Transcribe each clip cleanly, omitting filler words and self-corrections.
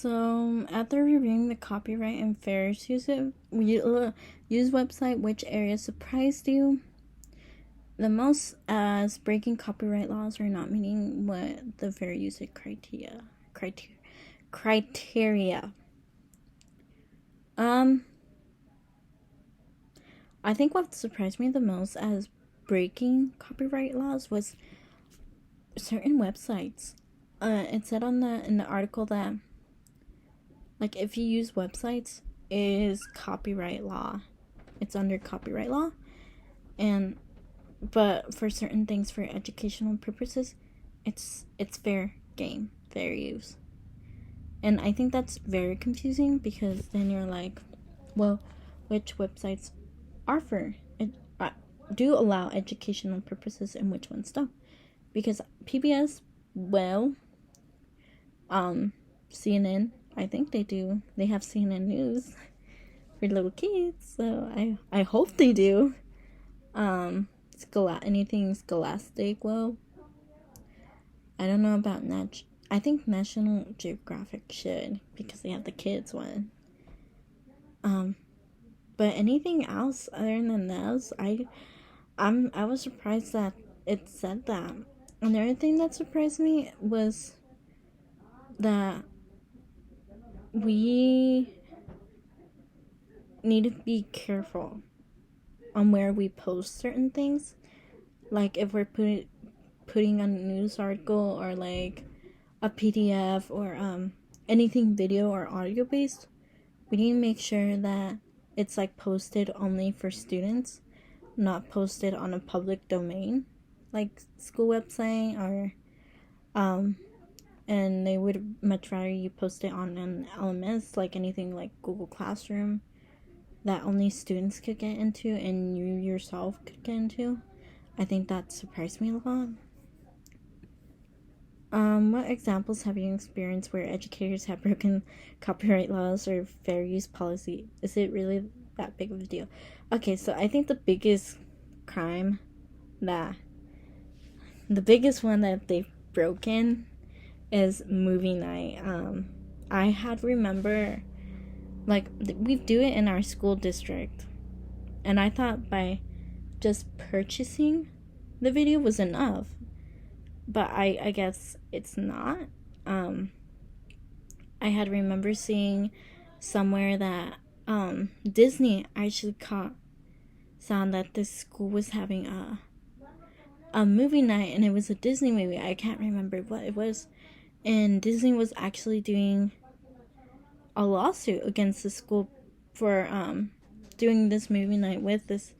So, after reviewing the copyright and fair use website, which area surprised you the most as breaking copyright laws or not meeting what the fair use criteria? I think what surprised me the most as breaking copyright laws was certain websites. It said in the article that if you use websites, it is copyright law. It's under copyright law, but for certain things, for educational purposes, it's fair game, fair use. And I think that's very confusing because then you're like, well, which websites are do allow educational purposes and which ones don't? Because PBS, CNN, I think they do. They have CNN News for little kids, so I hope they do. Anything Scholastic, I don't know about I think National Geographic should, because they have the kids one. But anything else other than those, I was surprised that it said that. Another thing that surprised me was that we need to be careful on where we post certain things. Like if we're putting on a news article or like a PDF or anything video or audio based, we need to make sure that it's posted only for students, not posted on a public domain like school website or and they would much rather you post it on an LMS, like anything like Google Classroom that only students could get into and you yourself could get into. I think that surprised me a lot. What examples have you experienced where educators have broken copyright laws or fair use policy? Is it really that big of a deal? Okay, so I think the biggest one that they've broken is movie night. I had remember, we do it in our school district, and I thought by just purchasing the video was enough, but I guess it's not. I had remember seeing somewhere that Disney actually caught sound that this school was having a movie night, and it was a Disney movie. I can't remember what it was, and Disney was actually doing a lawsuit against the school for doing this movie night with this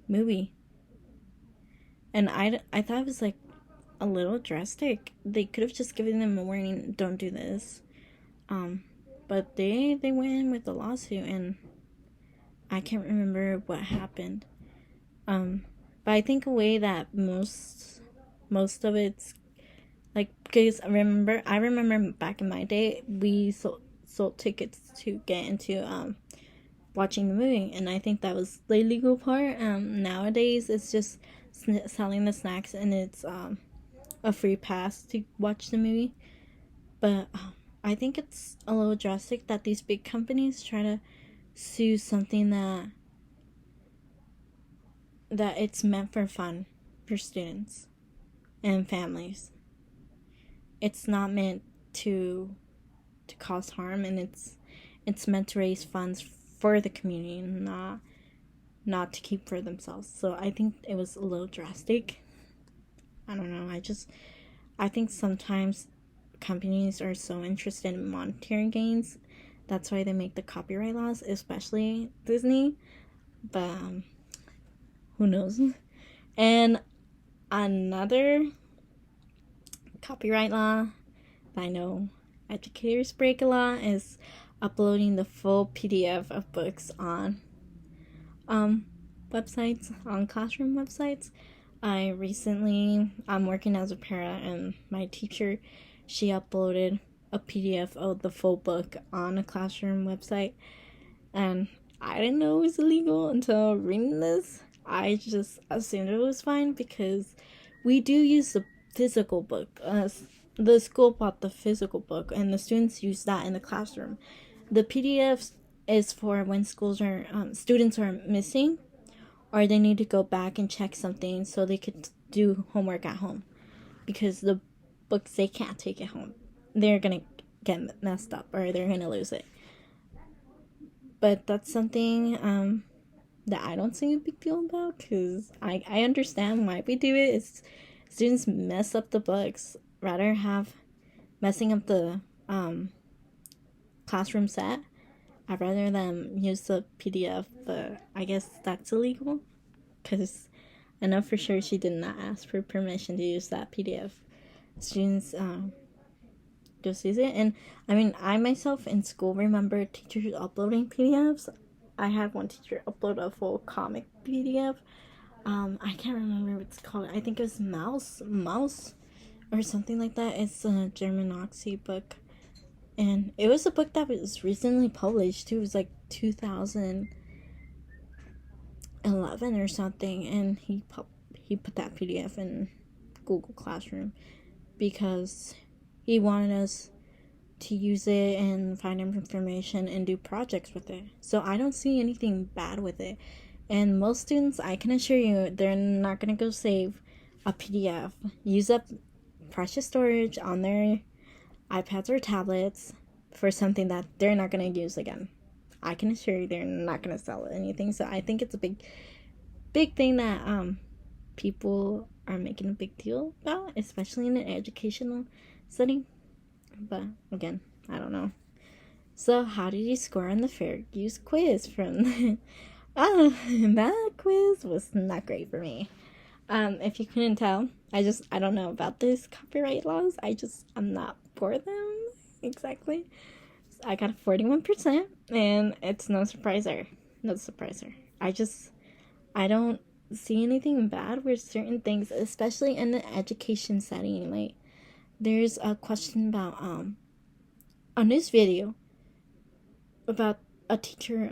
movie. And I thought it was a little drastic. They could have just given them a warning, don't do this. But they went in with the lawsuit, and I can't remember what happened. But I think a way that most of it's because I remember back in my day we sold tickets to get into watching the movie, and I think that was the legal part. Nowadays it's just selling the snacks, and it's a free pass to watch the movie. But I think it's a little drastic that these big companies try to sue something that it's meant for fun for students and families. It's not meant to cause harm, and it's meant to raise funds for the community, not to keep for themselves. So I think it was a little drastic. I don't know. I think sometimes companies are so interested in monetary gains. That's why they make the copyright laws, especially Disney. But who knows? And another copyright law that I know educators break a lot is uploading the full PDF of books on websites, on classroom websites. I'm working as a para, and my teacher, she uploaded a PDF of the full book on a classroom website, and I didn't know it was illegal until reading this. I just assumed it was fine because we do use the physical book. the school bought the physical book and the students use that in the classroom. The PDFs is for when students are missing, or they need to go back and check something so they could do homework at home, because the books, they can't take it home. They're gonna get messed up or they're gonna lose it. But that's something that I don't see a big deal about, because I understand why we do it. It's students mess up the books. Rather have messing up the classroom set, I'd rather them use the PDF, but I guess that's illegal, because I know for sure she did not ask for permission to use that PDF. Students just use it. And I mean, I myself in school remember teachers uploading PDFs. I had one teacher upload a full comic PDF. I can't remember what it's called. I think it was Mouse or something like that. It's a German Oxy book. And it was a book that was recently published too. It was like 2011 or something. And he put that PDF in Google Classroom because he wanted us to use it and find information and do projects with it. So I don't see anything bad with it. And most students, I can assure you, they're not going to go save a PDF, use up precious storage on their iPads or tablets for something that they're not going to use again. I can assure you they're not going to sell anything. So I think it's a big thing that people are making a big deal about, especially in an educational setting. But again, I don't know. So how did you score on the fair use quiz from that quiz was not great for me. If you couldn't tell, I don't know about these copyright laws. I'm not for them exactly. So I got a 41%, and it's no surpriser. I don't see anything bad with certain things, especially in the education setting. Like, there's a question about on this video about a teacher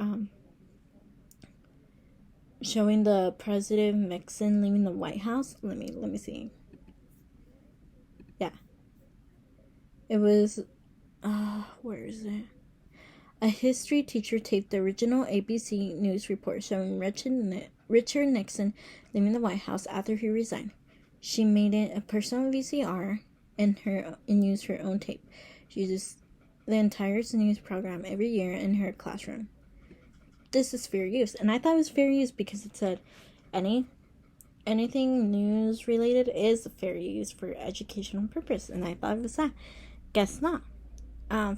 showing the President Nixon leaving the White House. Let me see. Yeah. It was where is it? A history teacher taped the original ABC News report showing Richard Nixon leaving the White House after he resigned. She made it a personal VCR and used her own tape. She uses the entire news program every year in her classroom. This is fair use, and I thought it was fair use because it said anything news related is fair use for educational purpose, and I thought it was that. Guess not.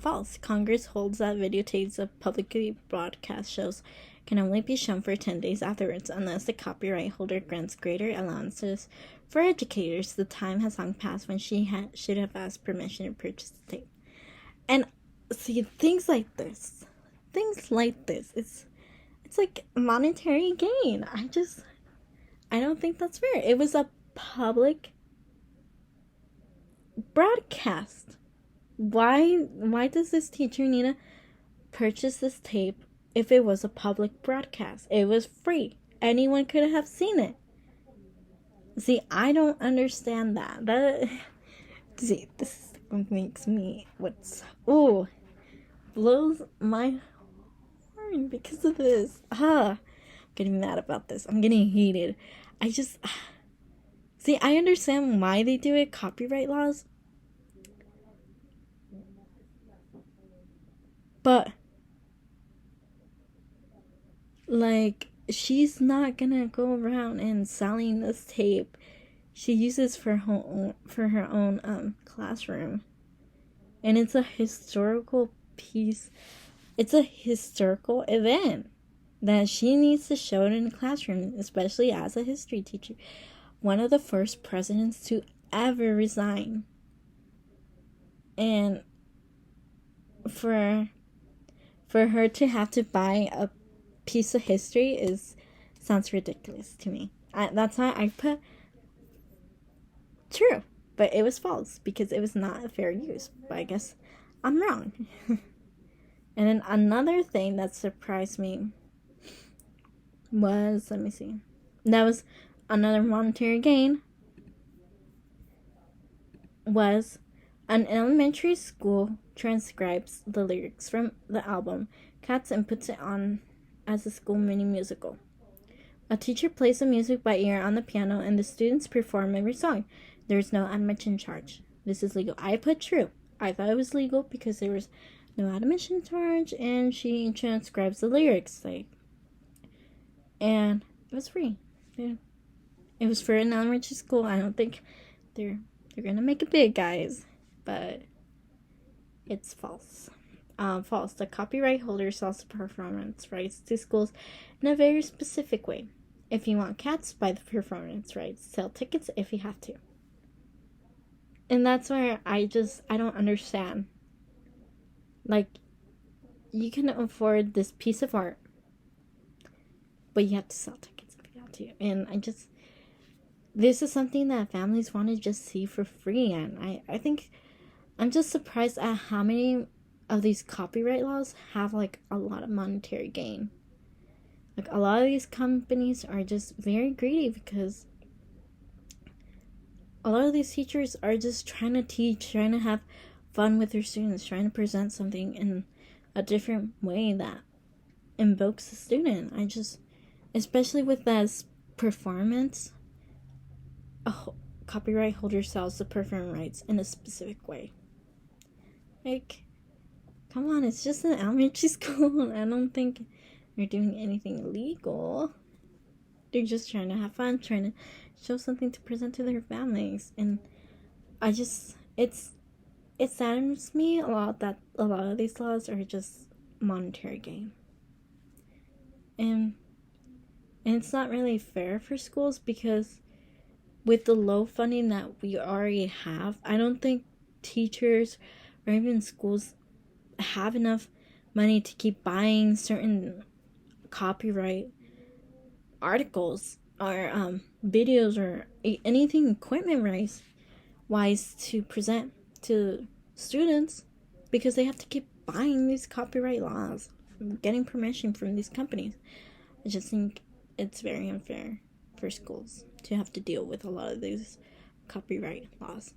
False. Congress holds that videotapes of publicly broadcast shows can only be shown for 10 days afterwards unless the copyright holder grants greater allowances for educators. The time has long passed when she should have asked permission to purchase the tape. And see, things like this, it's like monetary gain. I don't think that's fair. It was a public broadcast. Why does this teacher need to purchase this tape if it was a public broadcast? It was free. Anyone could have seen it. See, I don't understand that. See, this is what makes me blows my horn because of this. I'm getting mad about this. I'm getting heated. See, I understand why they do it, copyright laws. But, like, she's not gonna go around and selling this tape. She uses for her own classroom. And it's a historical piece. It's a historical event that she needs to show it in the classroom, especially as a history teacher. One of the first presidents to ever resign. And for her to have to buy a piece of history sounds ridiculous to me. That's why I put true, but it was false because it was not a fair use. But I guess I'm wrong. And then another thing that surprised me was, let me see, that was another monetary gain, was An elementary school transcribes the lyrics from the album Cats and puts it on as a school mini musical. A teacher plays the music by ear on the piano and the students perform every song. There is no admission charge. This is legal. I put true. I thought it was legal because there was no admission charge and she transcribes the lyrics and it was free. Yeah. It was for an elementary school. I don't think they're gonna make it big, guys, but it's false. False. The copyright holder sells the performance rights to schools in a very specific way. If you want Cats, buy the performance rights. Sell tickets if you have to. And that's where I don't understand. Like, you can afford this piece of art, but you have to sell tickets if you have to. And this is something that families want to just see for free. And I think I'm just surprised at how many of these copyright laws have like a lot of monetary gain. Like, a lot of these companies are just very greedy because a lot of these teachers are just trying to teach, trying to have fun with their students, trying to present something in a different way that invokes the student. Especially with this performance, a copyright holder sells the performance rights in a specific way. Like, come on, it's just an elementary school. I don't think they're doing anything illegal. They're just trying to have fun, trying to show something to present to their families. And it saddens me a lot that a lot of these laws are just monetary gain. And it's not really fair for schools because with the low funding that we already have, I don't think teachers or even schools have enough money to keep buying certain copyright articles or videos or anything equipment wise to present to students, because they have to keep buying these copyright laws, getting permission from these companies. I just think it's very unfair for schools to have to deal with a lot of these copyright laws.